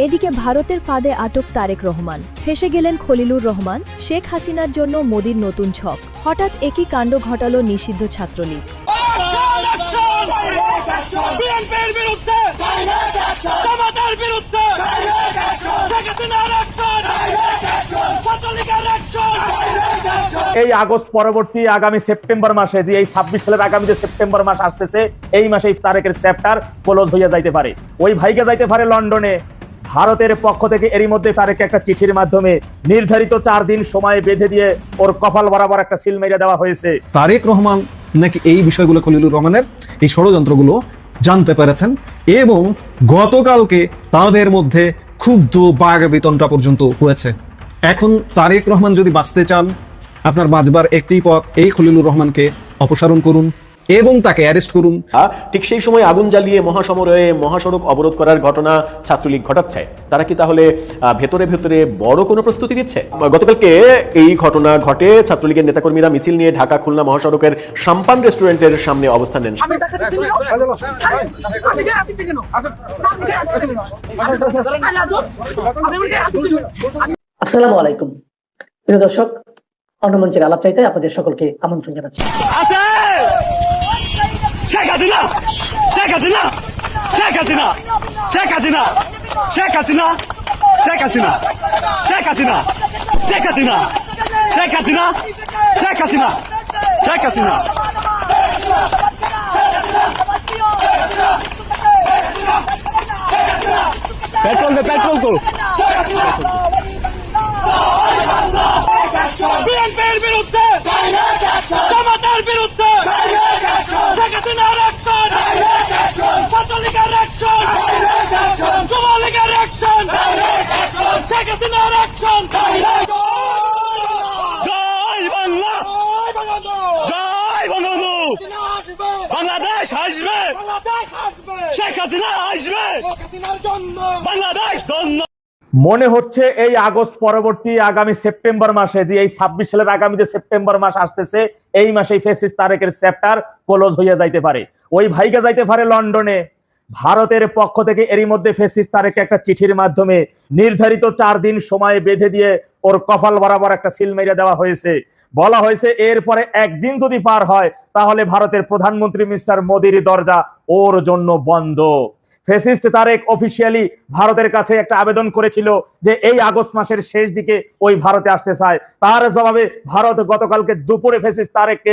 এদিকে ভারতের ফাঁদে আটক তারেক রহমান, ফেঁসে গেলেন খলিলুর রহমান। শেখ হাসিনার জন্য মোদির নতুন ছক। হঠাৎ একই কাণ্ড ঘটালো নিষিদ্ধ ছাত্রলীগ। এই আগস্ট পরবর্তী আগামী সেপ্টেম্বর মাসে, যে এই 26 সালের আগামী যে সেপ্টেম্বর মাস আসতেছে, এই মাসে তারেকের চ্যাপ্টার ক্লোজ হইয়া যাইতে পারে। ওই ভাইকে যাইতে পারে লন্ডনে। ভারতের পক্ষ থেকে এরই মধ্যে তারেক একটা চিঠির মাধ্যমে নির্ধারিত 4 দিন সময় বেঁধে দিয়ে ওর কপাল বরাবর একটা সিল মেরে দেওয়া হয়েছে। তারেক রহমান নাকি এই বিষয়গুলো খলিলুর রহমানের এই ষড়যন্ত্রগুলো জানতে পেরেছেন এবং গতকালকে তাদের মধ্যে ক্ষুব্ধ বাঘ বেতনটা পর্যন্ত হয়েছে। এখন তারেক রহমান যদি বাঁচতে চান, আপনার বাঁচবার একটি পথ, এই খলিলুর রহমানকে অপসারণ করুন এবং তাকে অ্যারেস্ট করুন। ঠিক সেই সময় আগুন জ্বালিয়ে মহাসমরে মহাসড়ক অবরোধ করার ঘটনা ছাত্রলীগ ঘটাচ্ছে। তারা কি তাহলে ভেতরে ভেতরে বড় কোনো প্রস্তুতি নিচ্ছে? গতকালকে এই ঘটনা ঘটে। ছাত্রলীগের নেতাকর্মীরা মিছিল নিয়ে ঢাকা খুলনা মহাসড়কের সাম্পান রেস্টুরেন্টের সামনে অবস্থান নেন। আসসালামু আলাইকুম প্রিয় দর্শক, অন্যমঞ্চের আলাপ চাইতে আপনাদের সকলকে আমন্ত্রণ জানাচ্ছি। পেট্রোল তো বিএনপির বিরুদ্ধে, জামাতের বিরুদ্ধে, শেখ হাসিনার অ্যাকশন, ছাত্রলীগের অ্যাকশন, যুবলীগের অ্যাকশন, শেখ হাসিনার অ্যাকশন। জয় বাংলা, জয় বঙ্গবন্ধু, বাংলাদেশ আসবে, শেখ হাসিনা আসবে, বাংলাদেশ ধন্য। মনে হচ্ছে এই আগস্ট পরবর্তী আগামী সেপ্টেম্বর মাসে, যে এই 26 সালের আগামী যে সেপ্টেম্বর মাস আসতেছে, এই মাসেই ফ্যাসিস্ট তারেকের চ্যাপ্টার ক্লোজ হইয়া যাইতে পারে। ওই ভাইকে যাইতে পারে লন্ডনে। ভারতের পক্ষ থেকে এরই মধ্যে ফ্যাসিস্ট তারেককে একটা চিঠির মাধ্যমে নির্ধারিত 4 দিন সময় বেঁধে দিয়ে ওর কপাল বরাবর একটা সিল মেরে দেওয়া হয়েছে। বলা হয়েছে এরপরে একদিন যদি পার হয় তাহলে ভারতের প্রধানমন্ত্রী মিস্টার মোদির দরজা ওর জন্য বন্ধ। ফ্যাসিস্ট তারেক অফিসিয়ালি ভারতের কাছে একটা আবেদন করেছিল যে এই আগস্ট মাসের শেষ দিকে ওই ভারতে আসতে চায়। তার জবাবে ভারত গতকালকে দুপুরে ফ্যাসিস্ট তারেককে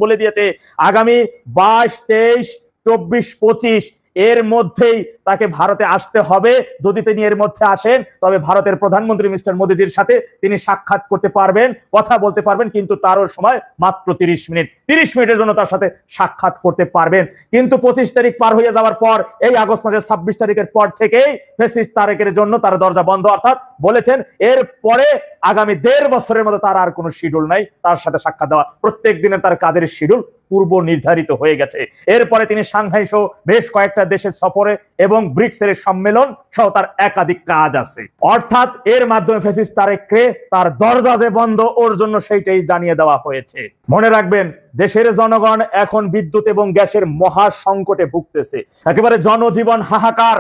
বলে দিয়েছে আগামী 22, 23, 24, 25 এর মধ্যেই তাকে ভারতে আসতে হবে। যদি তিনি এর মধ্যে আসেন তবে ভারতের প্রধানমন্ত্রী মিস্টার মোদিজির সাথে তিনি সাক্ষাৎ করতে পারবেন, কথা বলতে পারবেন, কিন্তু তারও সময় মাত্র 30 মিনিট। 30 মিনিটের জন্য তার সাথে সাক্ষাৎ করতে পারবেন। কিন্তু 25 তারিখ পার হয়ে যাওয়ার পর, এই আগস্ট মাসের 26 তারিখের পর থেকেই ফ্যাসিস্ট তারেকের জন্য তার দরজা বন্ধ। অর্থাৎ বলেছেন এর পরে আগামী 1.5 বছরের মতো তার আর কোনো শিডিউল নাই তার সাথে সাক্ষাৎ দেওয়া। প্রত্যেক দিনের তার কাজের শিডিউল পূর্ব নির্ধারিত হয়ে গেছে। এরপরে তিনি সাংহাই সহ বেশ কয়েকটা দেশের সফরে এবং ব্রিক্সের সম্মেলন সহ তার একাধিক কাজ আছে। অর্থাৎ এর মাধ্যমে ফ্যাসিস্ট তারেককে তার দরজা যে বন্ধ ওর জন্য সেইটাই জানিয়ে দেওয়া হয়েছে। মনে রাখবেন, দেশের জনগণ এখন বিদ্যুৎ এবং গ্যাসের মহা সংকটে ভুগতেছে, একেবারে জনজীবন হাহাকার।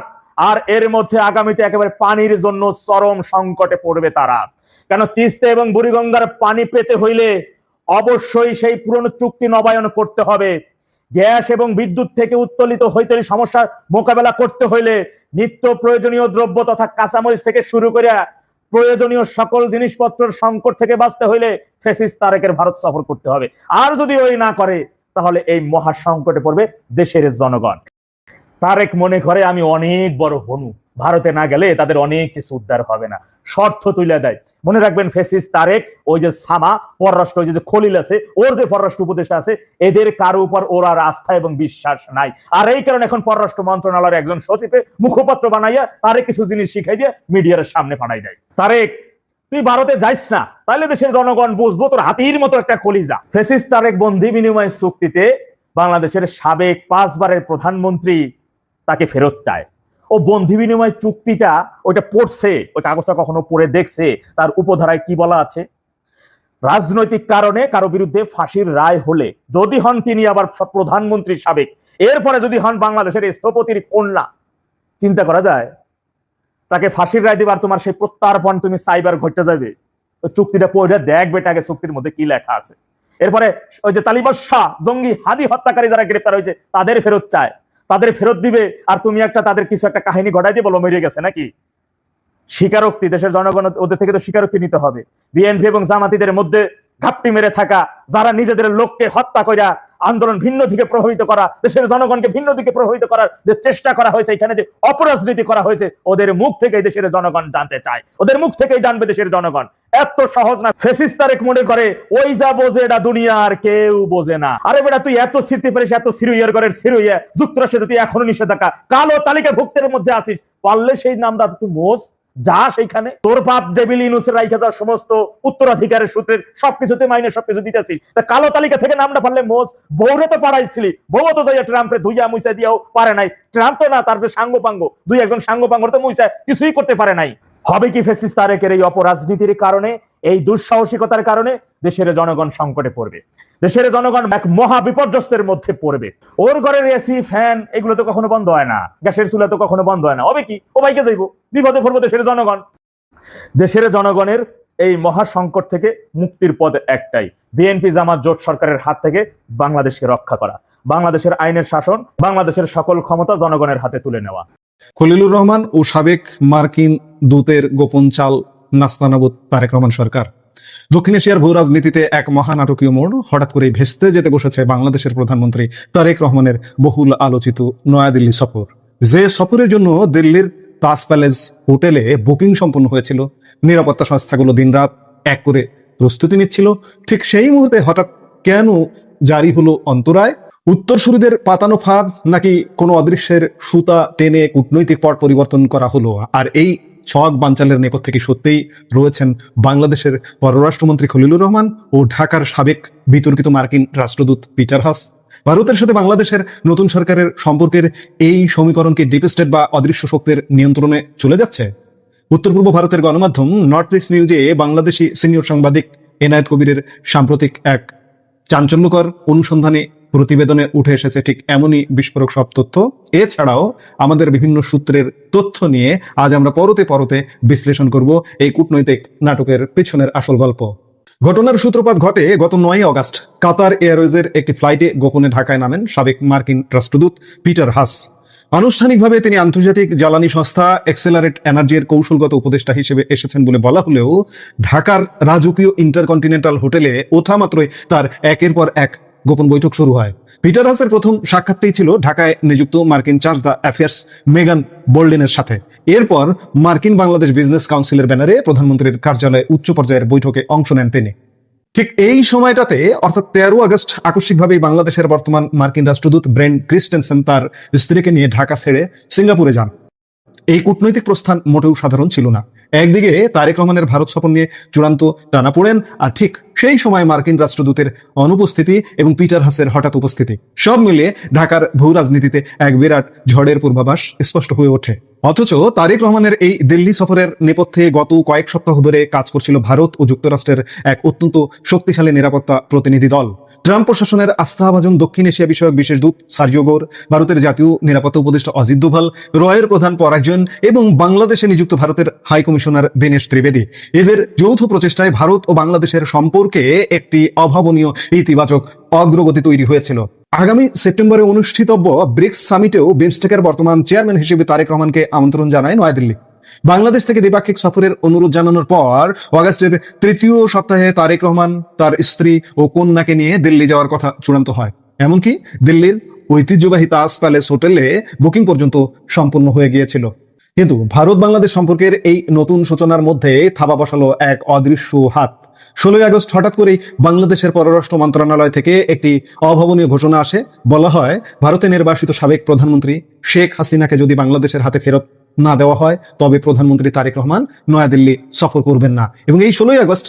আর এর মধ্যে আগামীতে একেবারে পানির জন্য চরম সংকটে পড়বে তারা। কেন, তিস্তা এবং বুড়িগঙ্গার পানি পেতে হইলে অবশ্যই সেই পুরনো চুক্তি নবায়ন করতে হবে। গ্যাস এবং বিদ্যুৎ থেকে উত্তোলিত হইতে সমস্যার মোকাবেলা করতে হইলে নিত্য প্রয়োজনীয় দ্রব্য তথা কাঁচামরিচ থেকে শুরু করে প্রয়োজনীয় সকল জিনিসপত্রের সংকট থেকে বাঁচতে হইলে ফ্যাসিস্ট তারেকের ভারত সফর করতে হবে। আর যদি ওই না করে তাহলে এই মহা সংকটে পড়বে দেশের জনগণ। তারেক মনে করে আমি অনেক বড় হনু, ভারতে না গেলে তাদের অনেক কিছু উদ্ধার হবে না, শর্ত তুলে দেয়। মনে রাখবেন, ফ্যাসিস্ট তারেক, ওই যে সামা পররাষ্ট্র, ওই যে খলিল আছে, ওর যে পররাষ্ট্র উপদেষ্টা আছে, এদের কারো উপর ওর আর আস্থা এবং বিশ্বাস নাই। আর এই কারণে এখন পররাষ্ট্র মন্ত্রণালয়ের একজন সচিবে মুখপাত্র বানাইয়া তারেক কিছু জিনিস শিখাই দিয়ে মিডিয়ার সামনে পাঠাই দেয়। তারেক, তুই ভারতে যাইস না, তাহলে দেশের জনগণ বুঝবো তোর হাতির মতো একটা কলিজা। ফ্যাসিস্ট তারেক বন্দি বিনিময় চুক্তিতে বাংলাদেশের সাবেক 5 বারের প্রধানমন্ত্রী তাকে ফেরত চায়। ও বন্দি বিনিময় চুক্তিটা ওইটা পড়ছে, ওই কাগজটা কখনো পড়ে দেখছে? তার উপধারায় কি বলা আছে? রাজনৈতিক কারণে কারো বিরুদ্ধে ফাঁসির রায় হলে যদি হন তিনি আবার প্রধানমন্ত্রী সাবেক, এরপরে যদি হন বাংলাদেশের স্থপতির কন্যা, চিন্তা করা যায়? তাকে ফাঁসির রায় দিবার তোমার সেই প্রত্যার্পণ তুমি সাইবার ঘটতে যাবে, ওই চুক্তিটা পড়ে দেখবে আগে চুক্তির মধ্যে কি লেখা আছে। এরপরে ওই যে তালিবান শাহ জঙ্গি হাদি হত্যাকারী যারা গ্রেপ্তার হয়েছে তাদের ফেরত চায়, তাদের ফেরত দিবে, আর তুমি তাদের কিছু একটা কাহিনী ঘটাই দিয়ে বলো মরে গেছে নাকি। স্বীকারোক্তি, দেশের জনগণ ওদের থেকে তো স্বীকারোক্তি নিতে হবে। বিএনপি এবং জামাতিদের মধ্যে ঘাপটি মেরে থাকা, যারা নিজেদের লোককে হত্যা করা, আন্দোলন ভিন্ন দিকে প্রভাবিত করা, দেশের জনগণকে ভিন্ন দিকে প্রভাবিত করার যে চেষ্টা করা হয়েছে, এখানে যে অপরাজনীতি করা হয়েছে, ওদের মুখ থেকে দেশের জনগণ জানতে চায়, ওদের মুখ থেকেই জানবে দেশের জনগণ। এত সহজ না। ফেসিস্ট তারেক মনে করে ওই যা বোঝে এটা দুনিয়ার কেউ বোঝে না। আরে বেটা, তুই এত স্মৃতি পারিস, এত সিরুইয়ার ঘরের সিরুইয়া, যুক্তরাষ্ট্রে তুই এখনো নিষেধাজ্ঞা, কালো তালিকাভুক্তের মধ্যে আসিস, পারলে সেই নামটা তুই মোস যা সেইখানে। তোর বাপ ডেভিল ইউনুসের রাইখা যাওয়ার সমস্ত উত্তরাধিকারের সূত্রের সবকিছুতে মাইনে সবকিছু দিতেছিস, তা কালো তালিকা থেকে নামটা পারলে মোস। বউরে তো পাড়াইছিলি, বউ তো যাইয়া ট্রাম্পে ধুইয়া মুইসা দিয়াও পারে নাই। ট্রাম্প তো না, তার যে সাঙ্গপাঙ্গ, দুই একজন সাঙ্গপাঙ্গ তো মুইসা কিছুই করতে পারে নাই। হবে কি ফেসিস্ট তারেকের এই অপরাজনীতির কারণে, এই দুঃসাহসিকতার কারণে দেশের জনগণ সংকটে পড়বে, দেশের জনগণ এক মহা বিপর্যস্তের মধ্যে পড়বে। ওর ঘরের এসি ফ্যান এগুলো তো কখনো বন্ধ হয় না, গ্যাসের চুলা তো কখনো বন্ধ হয় না। হবে কি, ও বাইকে যাইবো, বিপদে পড়বো দেশের জনগণ। দেশের জনগণের এই মহা সংকট থেকে মুক্তির পথ একটাই, বিএনপি জামাত জোট সরকারের হাত থেকে বাংলাদেশকে রক্ষা করা, বাংলাদেশের আইনের শাসন, বাংলাদেশের সকল ক্ষমতা জনগণের হাতে তুলে নেওয়া। খলিলুর রহমান ও সাবেক মার্কিন দূতের গোপন চাল নাস্তানাবুদ তারেক রহমান সরকার। দক্ষিণ এশিয়ার ভূ রাজনীতিতে এক মহানাটকীয় মোড় হঠাৎ করে ভেস্তে যেতে বসেছে বাংলাদেশের প্রধানমন্ত্রী তারেক রহমানের বহুল আলোচিত নয়াদিল্লি সফর। যে সফরের জন্য দিল্লির তাজ প্যালেস হোটেলে বুকিং সম্পন্ন হয়েছিল, নিরাপত্তা সংস্থাগুলো দিনরাত এক করে প্রস্তুতি নিচ্ছিল, ঠিক সেই মুহূর্তে হঠাৎ কেন জারি হলো অন্তরায়? উত্তরসূরিদের পাতানো ফাঁদ, নাকি কোনো অদৃশ্যের সুতা টেনে কূটনৈতিক পট পরিবর্তন করা হলো? আর এই ছক বানচালের নেপথ্যে কি সত্যিই রয়েছেন বাংলাদেশের পররাষ্ট্রমন্ত্রী খলিলুর রহমান ও ঢাকার সাবেক বিতর্কিত মার্কিন রাষ্ট্রদূত পিটার হাস? ভারতের সাথে বাংলাদেশের নতুন সরকারের সম্পর্কের এই সমীকরণকে ডিপ স্টেট বা অদৃশ্য শক্তির নিয়ন্ত্রণে চলে যাচ্ছে? উত্তর পূর্ব ভারতের গণমাধ্যম নর্থ ইস্ট নিউজে বাংলাদেশি সিনিয়র সাংবাদিক এনায়েত কবিরের সাম্প্রতিক এক চাঞ্চল্যকর অনুসন্ধানে প্রতিবেদনে উঠে এসেছে ঠিক এমনই বিস্ফোরক সব তথ্য। এছাড়াও আমাদের বিভিন্ন সূত্রের তথ্য নিয়ে আজ আমরা পরতে পরতে বিশ্লেষণ করব এই কূটনৈতিক নাটকের পেছনের আসল গল্প। ঘটনার সূত্রপাত ঘটে গত 9 আগস্ট। কাতার এয়ারওয়েজের একটি ফ্লাইটে গোপনে ঢাকায় নামেন সাবেক মার্কিন রাষ্ট্রদূত পিটার হাস। আনুষ্ঠানিকভাবে তিনি আন্তর্জাতিক জ্বালানি সংস্থা এক্সেলারেট এনার্জির কৌশলগত উপদেষ্টা হিসেবে এসেছেন বলে বলা হলেও ঢাকার রাজকীয় ইন্টারকন্টিনেন্টাল হোটেলে ওঠা মাত্রই তার একের পর এক গোপন বৈঠক শুরু হয়। পিটার হাসের প্রথম সাক্ষাৎটাই ছিল ঢাকায় নিযুক্ত মার্কিন চার্জ দ্য অ্যাফেয়ার্স মেগান বোল্ডেনের সাথে। এরপর মার্কিন বাংলাদেশ বিজনেস কাউন্সিলের ব্যানারে প্রধানমন্ত্রীর কার্যালয়ে উচ্চ পর্যায়ের বৈঠকে অংশ নেন তিনি। ঠিক এই সময়টাতে অর্থাৎ 13 আগস্ট আকস্মিকভাবেই বাংলাদেশের বর্তমান মার্কিন রাষ্ট্রদূত ব্রেন্ট ক্রিস্টেনসেন তার স্ত্রীকে নিয়ে ঢাকা ছেড়ে সিঙ্গাপুরে যান। এই কূটনৈতিক প্রস্থান মোটেও সাধারণ ছিল না। একদিকে তারেক রহমানের ভারত সফর নিয়ে চূড়ান্ত টানাপোড়েন, আর ঠিক সেই সময় মার্কিন রাষ্ট্রদূতের অনুপস্থিতি এবং পিটার হাসের হঠাৎ উপস্থিতি, সব মিলিয়ে ঢাকার ভূ রাজনীতিতে এক বিরাট ঝড়ের পূর্বাভাস স্পষ্ট হয়ে ওঠে। অথচ তারেক রহমানের এই দিল্লি সফরের নেপথ্যে গত কয়েক সপ্তাহ ধরে কাজ করছিল ভারত ও যুক্তরাষ্ট্রের এক অত্যন্ত শক্তিশালী নিরাপত্তা প্রতিনিধি দল। ট্রাম্প প্রশাসনের আস্থাভাজন দক্ষিণ এশিয়া বিষয়ক বিশেষ দূত সার্জিও গৌর, ভারতের জাতীয় নিরাপত্তা উপদেষ্টা অজিত দোভাল, রয়ের প্রধান পরাগজন এবং বাংলাদেশে নিযুক্ত ভারতের হাই কমিশনার দীনেশ ত্রিবেদী। এদের যৌথ প্রচেষ্টায় ভারত ও বাংলাদেশের সম্পর্কে একটি অভাবনীয় ইতিবাচক অগ্রগতি তৈরি হয়েছিল। আগামী সেপ্টেম্বরে অনুষ্ঠিতব্য ব্রিক্স সামিটেও বিমস্টেকের বর্তমান চেয়ারম্যান হিসেবে তারেক রহমানকে আমন্ত্রণ জানায় নয়াদিল্লি। বাংলাদেশ থেকে দ্বিপাক্ষিক সফরের অনুরোধ জানানোর পর আগস্টের 3য় সপ্তাহে তারেক রহমান তার স্ত্রী ও কন্যাকে নিয়ে দিল্লি যাওয়ার কথা চূড়ান্ত হয়। এমনকি দিল্লির ঐতিহ্যবাহী তাজ প্যালেস হোটেলে বুকিং পর্যন্ত সম্পন্ন হয়ে গিয়েছিল। কিন্তু ভারত বাংলাদেশ সম্পর্কের এই নতুন সূচনার মধ্যে থাবা বসালো এক অদৃশ্য হাত। 16 আগস্ট হঠাৎ করেই বাংলাদেশের পররাষ্ট্র মন্ত্রণালয় থেকে একটি অভাবনীয় ঘোষণা আসে। বলা হয়, ভারতে নির্বাসিত সাবেক প্রধানমন্ত্রী শেখ হাসিনাকে যদি বাংলাদেশের হাতে ফেরত না দেওয়া হয় তবে প্রধানমন্ত্রী তারেক রহমান নয়াদিল্লি সফর করবেন না। এবং এই 16 আগস্ট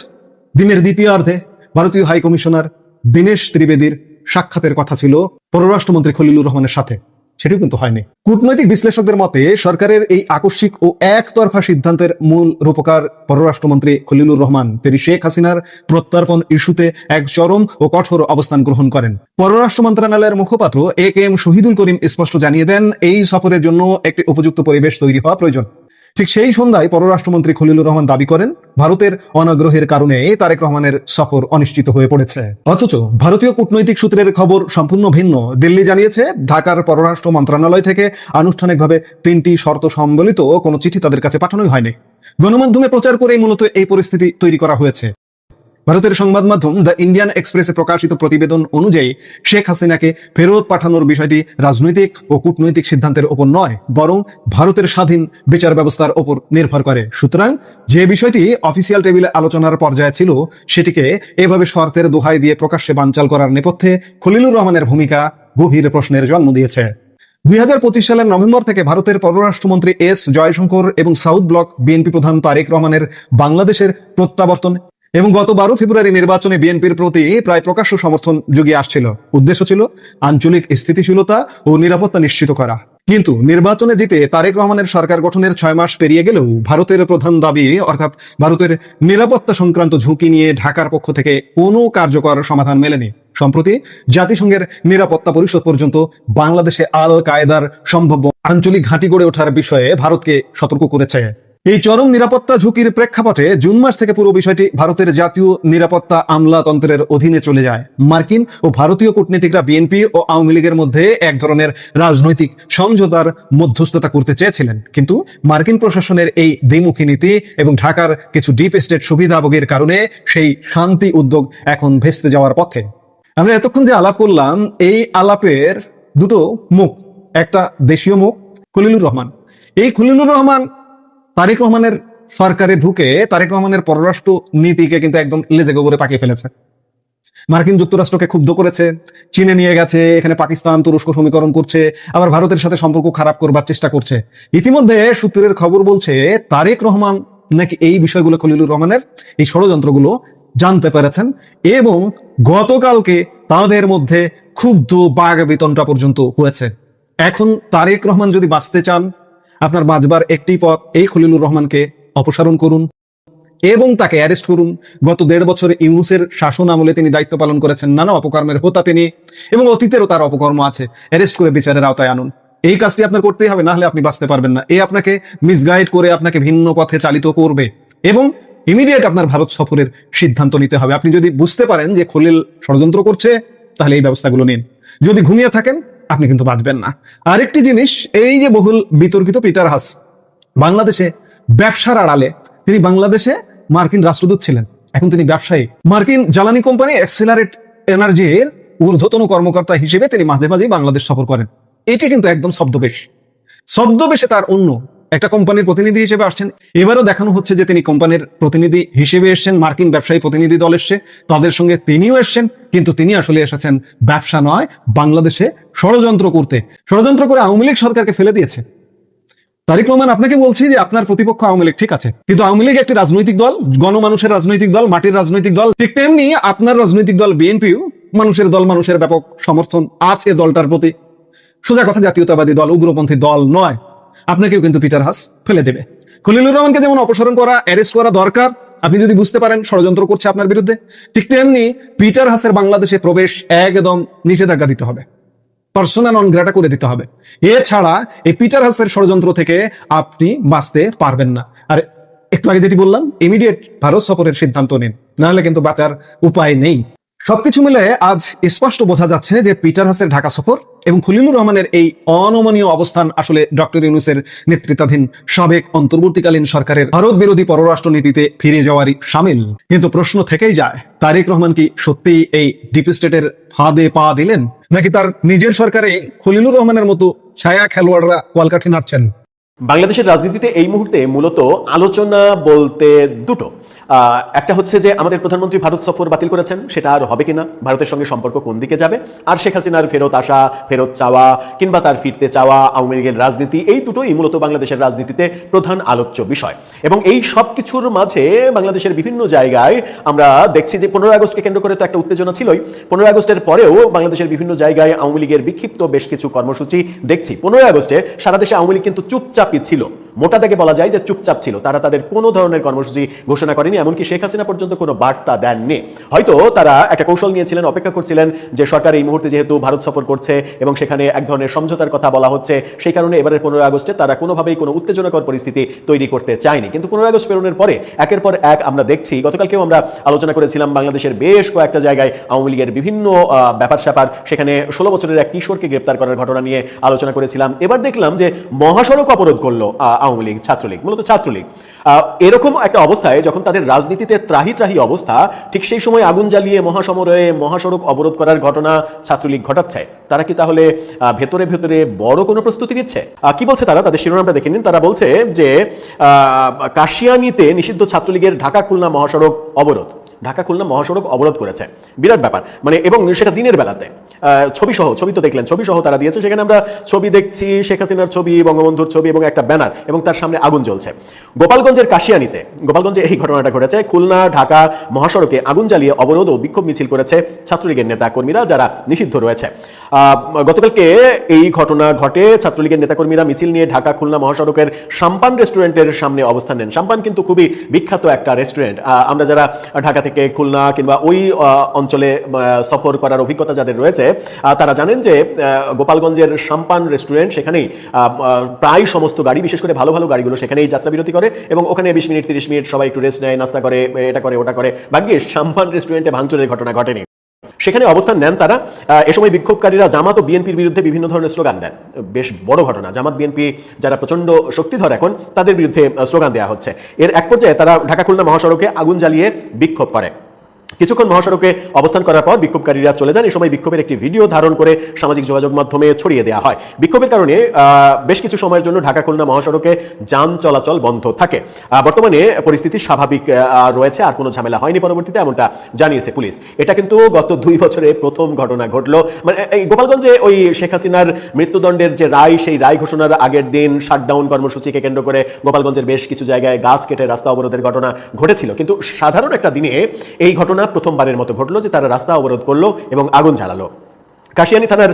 দিনের দ্বিতীয়ার্ধে ভারতীয় হাই কমিশনার দীনেশ ত্রিবেদীর সাক্ষাতের কথা ছিল পররাষ্ট্রমন্ত্রী খলিলুর রহমানের সাথে, সেটাও কিন্তু হয়নি। কূটনৈতিক বিশ্লেষকদের মতে সরকারের এই আকস্মিক ও একতরফা সিদ্ধান্তের মূল রূপকার পররাষ্ট্রমন্ত্রী খলিলুর রহমান। তিনি শেখ হাসিনার প্রত্যর্পণ ইস্যুতে এক চরম ও কঠোর অবস্থান গ্রহণ করেন। পররাষ্ট্র মন্ত্রণালয়ের মুখপাত্র এ কে এম শহীদুল করিম স্পষ্ট জানিয়ে দেন, এই সফরের জন্য একটি উপযুক্ত পরিবেশ তৈরি হওয়া প্রয়োজন। ঠিক সেই সন্ধ্যায় পররাষ্ট্রমন্ত্রী খলিলুর রহমান দাবি করেন ভারতের অনাগ্রহের কারণে তারেক রহমানের সফর অনিশ্চিত হয়ে পড়েছে। অথচ ভারতীয় কূটনৈতিক সূত্রের খবর সম্পূর্ণ ভিন্ন। দিল্লি জানিয়েছে ঢাকার পররাষ্ট্র মন্ত্রণালয় থেকে আনুষ্ঠানিকভাবে 3টি শর্ত সম্বলিত কোনো চিঠি তাদের কাছে পাঠানোই হয়নি। গণমাধ্যমে প্রচার করেই মূলত এই পরিস্থিতি তৈরি করা হয়েছে। ভারতের সংবাদ মাধ্যম দ্য ইন্ডিয়ান এক্সপ্রেসে প্রকাশিত প্রতিবেদন অনুযায়ী শেখ হাসিনাকে ফেরত পাঠানোর বিষয়টি রাজনৈতিক ও কূটনৈতিক সিদ্ধান্তের ওপর নয়, বরং ভারতের স্বাধীন বিচার ব্যবস্থার ওপর নির্ভর করে। সুতরাং যে বিষয়টি অফিসিয়াল টেবিলে আলোচনার পর্যায়ে ছিল সেটিকে এভাবে শর্তের দোহাই দিয়ে প্রকাশ্যে বানচাল করার নেপথ্যে খলিলুর রহমানের ভূমিকা গভীর প্রশ্নের জন্ম দিয়েছে। 2025 সালের নভেম্বর থেকে ভারতের পররাষ্ট্রমন্ত্রী এস জয়শঙ্কর এবং সাউথ ব্লক বিএনপি প্রধান তারেক রহমানের বাংলাদেশের প্রত্যাবর্তন এবং গত 12 ফেব্রুয়ারি নির্বাচনে বিএনপির প্রতি প্রায় প্রকাশ্য সমর্থন জুগিয়ে আসছিল। উদ্দেশ্য ছিল আঞ্চলিক স্থিতিশীলতা ও নিরাপত্তা নিশ্চিত করা। কিন্তু নির্বাচনে জিতে তারেক রহমানের সরকার গঠনের 6 মাস পেরিয়ে গেলেও ভারতের প্রধান দাবি অর্থাৎ ভারতের নিরাপত্তা সংক্রান্ত ঝুঁকি নিয়ে ঢাকার পক্ষ থেকে কোনো কার্যকর সমাধান মেলেনি। সম্প্রতি জাতিসংঘের নিরাপত্তা পরিষদ পর্যন্ত বাংলাদেশে আল কায়েদার সম্ভাব্য আঞ্চলিক ঘাঁটি গড়ে ওঠার বিষয়ে ভারতকে সতর্ক করেছে। এই চরম নিরাপত্তা ঝুঁকির প্রেক্ষাপটে জুন মাস থেকে পুরো বিষয়টি ভারতের জাতীয় নিরাপত্তা আমলাতন্ত্রের অধীনে চলে যায়। মার্কিন ও ভারতীয় কূটনীতিকরা বিএনপি ও আওয়ামী লীগের মধ্যে এক ধরনের রাজনৈতিক সমঝোতার মধ্যস্থতা করতে চেয়েছিলেন, কিন্তু মার্কিন প্রশাসনের এই দ্বিমুখী নীতি এবং ঢাকার কিছু ডিপ স্টেট সুবিধাভোগের কারণে সেই শান্তি উদ্যোগ এখন ভেস্তে যাওয়ার পথে। আমরা এতক্ষণ যে আলাপ করলাম, এই আলাপের দুটো মুখ, একটা দেশীয় মুখ খলিলুর রহমান। এই খলিলুর রহমান তারেক রহমানের সরকারে ঢুকে তারেক রহমানের পররাষ্ট্র নীতিকে কিন্তু একদম লেজে গোবরে পাকিয়ে ফেলেছে। মার্কিন যুক্তরাষ্ট্রকে ক্ষুব্ধ করেছে, চীনে নিয়ে গেছে, এখানে পাকিস্তান তুরস্ক সমীকরণ করছে, আবার ভারতের সাথে সম্পর্ক খারাপ করবার চেষ্টা করছে। ইতিমধ্যে সূত্রের খবর বলছে তারেক রহমান নাকি এই বিষয়গুলো খলিলুর রহমানের এই ষড়যন্ত্রগুলো জানতে পেরেছেন এবং গতকালকে তাদের মধ্যে ক্ষুব্ধ বাঘ বেতনটা পর্যন্ত হয়েছে। এখন তারেক রহমান যদি বাঁচতে চান, আপনার বাঁচবার একটি পথ, এই খলিলুর রহমানকে অপসারণ করুন এবং তাকে অ্যারেস্ট করুন। গত 1.5 বছর ইউনূসের শাসন আমলে তিনি দায়িত্ব পালন করেছেন, নানা অপকর্মের হোতা তিনি, এবং অতীতেরও তার অপকর্ম আছে। অ্যারেস্ট করে বিচারের আওতায় আনুন। এই কাজটি আপনার করতেই হবে, না হলে আপনি বাঁচতে পারবেন না। আপনাকে মিসগাইড করে আপনাকে ভিন্ন পথে চালিত করবে এবং ইমিডিয়েট আপনার ভারত সফরের সিদ্ধান্ত নিতে হবে। আপনি যদি বুঝতে পারেন যে খলিল ষড়যন্ত্র করছে, তাহলে এই ব্যবস্থাগুলো নিন। যদি ঘুমিয়ে থাকেন, আপনি কিন্তু বাঁচবেন না। আরেকটি জিনিস, এই যে বহুল বিতর্কিত পিটার হাস, বাংলাদেশে ব্যবসার আড়ালে তিনি বাংলাদেশে মার্কিন রাষ্ট্রদূত ছিলেন, এখন তিনি ব্যবসায়ী। মার্কিন জ্বালানি কোম্পানি এক্সেলারেট এনার্জির ঊর্ধ্বতন কর্মকর্তা হিসেবে তিনি মাঝে মাঝেই বাংলাদেশ সফর করেন। এটি কিন্তু একদম ছদ্মবেশে তার অন্য একটা কোম্পানির প্রতিনিধি হিসেবে আসছেন। এবারও দেখানো হচ্ছে যে তিনি কোম্পানির প্রতিনিধি হিসেবে এসছেন, মার্কিন ব্যবসায়ী প্রতিনিধি দল এসছে, তাদের সঙ্গে তিনিও এসছেন, কিন্তু তিনি আসলে এসেছেন ব্যবসা নয়, বাংলাদেশে ষড়যন্ত্র করে আওয়ামী লীগ সরকারকে ফেলে দিয়েছে। তারেক রহমান, আপনাকে বলছি যে আপনার প্রতিপক্ষ আওয়ামী লীগ, ঠিক আছে, কিন্তু আওয়ামী লীগ একটি রাজনৈতিক দল, গণমানুষের রাজনৈতিক দল, মাটির রাজনৈতিক দল। ঠিক তেমনি আপনার রাজনৈতিক দল বিএনপিও মানুষের দল, মানুষের ব্যাপক সমর্থন আছে দলটার প্রতি। সোজা কথা, জাতীয়তাবাদী দল, উগ্রপন্থী দল নয়। আপনাকেও কিন্তু পিটার হাস ফেলে দেবে। খলিলুর রহমানকে যেমন অপসারণ করা, অ্যারেস্ট করা দরকার, আপনি যদি বুঝতে পারেন ষড়যন্ত্র করছে আপনার বিরুদ্ধে, ঠিক তেমনি পিটার হাসের বাংলাদেশে প্রবেশ একদম নিষেধাজ্ঞা দিতে হবে, পার্সোনা নন গ্রাটা করে দিতে হবে। এছাড়া এই পিটার হাসের ষড়যন্ত্র থেকে আপনি বাঁচতে পারবেন না। আর একটু আগে যেটি বললাম, ইমিডিয়েট ভারত সফরের সিদ্ধান্ত নিন, নাহলে কিন্তু বাঁচার উপায় নেই। সবকিছু মিলে আজ স্পষ্ট বোঝা যাচ্ছে যে পিটার হাসের ঢাকা সফর এবং খলিলুর রহমানের এই অনমনীয় অবস্থান আসলে ডক্টর ইউনূসের নেতৃত্বাধীন সাবেক অন্তর্বর্তীকালীন সরকারের ভারত বিরোধী পররাষ্ট্র নীতিতে ফিরে যাওয়ারই শামিল। কিন্তু প্রশ্ন থেকেই যায়, তারেক রহমান কি সত্যিই এই ডিপ স্টেটের ফাঁদে পা দিলেন, নাকি তার নিজের সরকারে খলিলুর রহমানের মতো ছায়া খেলোয়াড়রা ওয়ালকাঠি নাড়ছেন? বাংলাদেশের রাজনীতিতে এই মুহূর্তে মূলত আলোচনা বলতে দুটো। একটা হচ্ছে যে আমাদের প্রধানমন্ত্রী ভারত সফর বাতিল করেছেন, সেটা আর হবে কিনা, ভারতের সঙ্গে সম্পর্ক কোন দিকে যাবে, আর শেখ হাসিনার ফেরত আসা, ফেরত চাওয়া কিংবা তার ফিরতে চাওয়া, আওয়ামী লীগের রাজনীতি, এই দুটোই মূলত বাংলাদেশের রাজনীতিতে প্রধান আলোচ্য বিষয়। এবং এই সব কিছুর মাঝে বাংলাদেশের বিভিন্ন জায়গায় আমরা দেখছি যে 15 আগস্টকে কেন্দ্র করে তো একটা উত্তেজনা ছিলই। 15 আগস্টের পরেও বাংলাদেশের বিভিন্ন জায়গায় আওয়ামী লীগের বিক্ষিপ্ত বেশ কিছু কর্মসূচি দেখছি। 15 আগস্টে সারা দেশে আওয়ামী লীগ কিন্তু চুপচাপই ছিল। মোটা দাগে বলা যায় যে চুপচাপ ছিল, তারা তাদের কোনো ধরনের কর্মসূচি ঘোষণা করেনি, এমনকি শেখ হাসিনা পর্যন্ত কোনো বার্তা দেননি। হয়তো তারা একটা কৌশল নিয়েছিলেন, অপেক্ষা করছিলেন যে সরকার এই মুহূর্তে যেহেতু ভারত সফর করছে এবং সেখানে এক ধরনের সমঝোতার কথা বলা হচ্ছে, সেই কারণে এবারের 15 আগস্টে তারা কোনোভাবেই কোনো উত্তেজনাকর পরিস্থিতি তৈরি করতে চায়নি। কিন্তু 15 আগস্ট পেরোনোর পরে একের পর এক আমরা দেখছি, গতকালকেও আমরা আলোচনা করেছিলাম বাংলাদেশের বেশ কয়েকটা জায়গায় আওয়ামী লীগের বিভিন্ন ব্যাপার স্যাপার, সেখানে 16 বছরের এক কিশোরকে গ্রেপ্তার করার ঘটনা নিয়ে আলোচনা করেছিলাম। এবার দেখলাম যে মহাসড়ক অবরোধ করলো আওয়ামী লীগ, ছাত্রলীগ, মূলত ছাত্রলীগ। এরকম একটা অবস্থায় যখন তাদের রাজনীতিতে ত্রাহি ত্রাহি অবস্থা, ঠিক সেই সময় আগুন জ্বালিয়ে মহাসমরে মহাসড়ক অবরোধ করার ঘটনা ছাত্রলীগ ঘটাচ্ছে। তারা কি তাহলে ভেতরে ভেতরে বড় কোনো প্রস্তুতি নিচ্ছে? কি বলছে তারা? তাদের শিরোনামটা দেখে নিন। তারা বলছে যে কাশিয়ানীতে নিষিদ্ধ ছাত্রলীগের ঢাকা খুলনা মহাসড়ক অবরোধ। ঢাকা খুলনা মহাসড়ক অবরোধ করেছে, বিরাট ব্যাপার। মানে এবং সেটা দিনের বেলাতে, ছবি তো দেখলেন, ছবি সহ তারা দিয়েছে। সেখানে আমরা ছবি দেখছি, শেখ হাসিনার ছবি, বঙ্গবন্ধুর ছবি এবং একটা ব্যানার, এবং তার সামনে আগুন জ্বলছে। গোপালগঞ্জের কাশিয়ানীতে, গোপালগঞ্জে এই ঘটনাটা ঘটেছে। খুলনা ঢাকা মহাসড়কে আগুন জ্বালিয়ে অবরোধ ও বিক্ষোভ মিছিল করেছে ছাত্রলীগের নেতা কর্মীরা, যারা নিষিদ্ধ রয়েছে। গতকালকে এই ঘটনা ঘটে। ছাত্রলীগের নেতাকর্মীরা মিছিল নিয়ে ঢাকা খুলনা মহাসড়কের সাম্পান রেস্টুরেন্টের সামনে অবস্থান নেন। সাম্পান কিন্তু খুবই বিখ্যাত একটা রেস্টুরেন্ট। আমরা যারা ঢাকা থেকে খুলনা কিংবা ওই অঞ্চলে সফর করার অভিজ্ঞতা যাদের রয়েছে, তারা জানেন যে গোপালগঞ্জের সাম্পান রেস্টুরেন্ট, সেখানেই প্রায় সমস্ত গাড়ি, বিশেষ করে ভালো ভালো গাড়িগুলো সেখানেই যাত্রা বিরতি করে এবং ওখানে 20 মিনিট 30 মিনিট সবাই একটু রেস্ট নেয়, নাস্তা করে, এটা করে ওটা করে। ভাগ্যিস সাম্পান রেস্টুরেন্টে ভাঙচুরের ঘটনা ঘটেনি। সেখানে অবস্থান নেন তারা। এ সময় বিক্ষোভকারীরা জামাত ও বিএনপির বিরুদ্ধে বিভিন্ন ধরনের স্লোগান দেন। বেশ বড় ঘটনা। জামাত বিএনপি যারা প্রচন্ড শক্তিধর এখন, তাদের বিরুদ্ধে স্লোগান দেওয়া হচ্ছে। এর এক পর্যায়ে তারা ঢাকা খুলনা মহাসড়কে আগুন জ্বালিয়ে বিক্ষোভ করে। কিছুক্ষণ মহাসড়কে অবস্থান করার পর বিক্ষোভকারীরা চলে যান। এই সময় বিক্ষোভের একটি ভিডিও ধারণ করে সামাজিক যোগাযোগ মাধ্যমে ছড়িয়ে দেওয়া হয়। বিক্ষোভের কারণে বেশ কিছু সময়ের জন্য ঢাকা খুলনা মহাসড়কে যান চলাচল বন্ধ থাকে। বর্তমানে পরিস্থিতি স্বাভাবিক রয়েছে, আর কোনো ঝামেলা হয়নি পরবর্তীতে, এমনটা জানিয়েছে পুলিশ। এটা কিন্তু গত 2 বছরে প্রথম ঘটনা ঘটলো। মানে এই গোপালগঞ্জে ওই শেখ হাসিনার মৃত্যুদণ্ডের যে রায়, সেই রায় ঘোষণার আগের দিন শাটডাউন কর্মসূচিকে কেন্দ্র করে গোপালগঞ্জের বেশ কিছু জায়গায় গাছ কেটে রাস্তা অবরোধের ঘটনা ঘটেছিল। কিন্তু সাধারণ একটা দিনে এই ঘটনা প্রথমবারের মতো ঘটলো যে তারা রাস্তা অবরোধ করলো এবং আগুন জ্বালালো। কাশিয়ানী থানার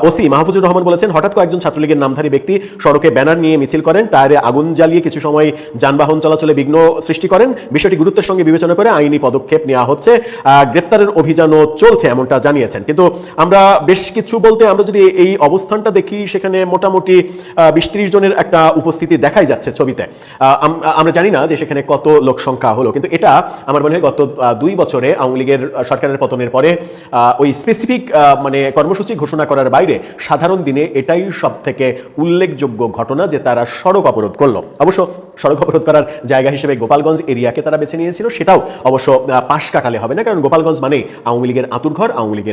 ওসি মাহফুজুর রহমান বলেছেন, হঠাৎ কয়েকজন ছাত্রলীগের নামধারী ব্যক্তি সড়কে ব্যানার নিয়ে মিছিল করেন, টায়ারে আগুন জ্বালিয়ে কিছু সময় যানবাহন চলাচলে বিঘ্ন সৃষ্টি করেন। বিষয়টি গুরুত্বের সঙ্গে বিবেচনা করে আইনি পদক্ষেপ নেওয়া হচ্ছে, গ্রেপ্তারের অভিযানও চলছে, এমনটা জানিয়েছেন। কিন্তু আমরা বেশ কিছু বলতে, আমরা যদি এই অবস্থানটা দেখি, সেখানে মোটামুটি 20-30 জনের একটা উপস্থিতি দেখাই যাচ্ছে ছবিতে। আমরা জানি না যে সেখানে কত লোক সংখ্যা হলো, কিন্তু এটা আমার মনে হয় গত 2 বছরে আওয়ামী লীগের সরকারের পতনের পরে ওই স্পেসিফিক মানে কর্মসূচি ঘোষণা করার বাইরে সাধারণ দিনে এটাই সব থেকে উল্লেখযোগ্য ঘটনা যে তারা সড়ক অবরোধ করলো। অবশ্য সড়ক অবরোধ করার জায়গা হিসেবে গোপালগঞ্জ এরিয়াকে তারা বেছে নিয়েছিল, সেটাও অবশ্য পাশ কাটালে হবে না, কারণ গোপালগঞ্জ মানেই আওয়ামী লীগের আঁতুড়ঘর, আওয়ামী লীগের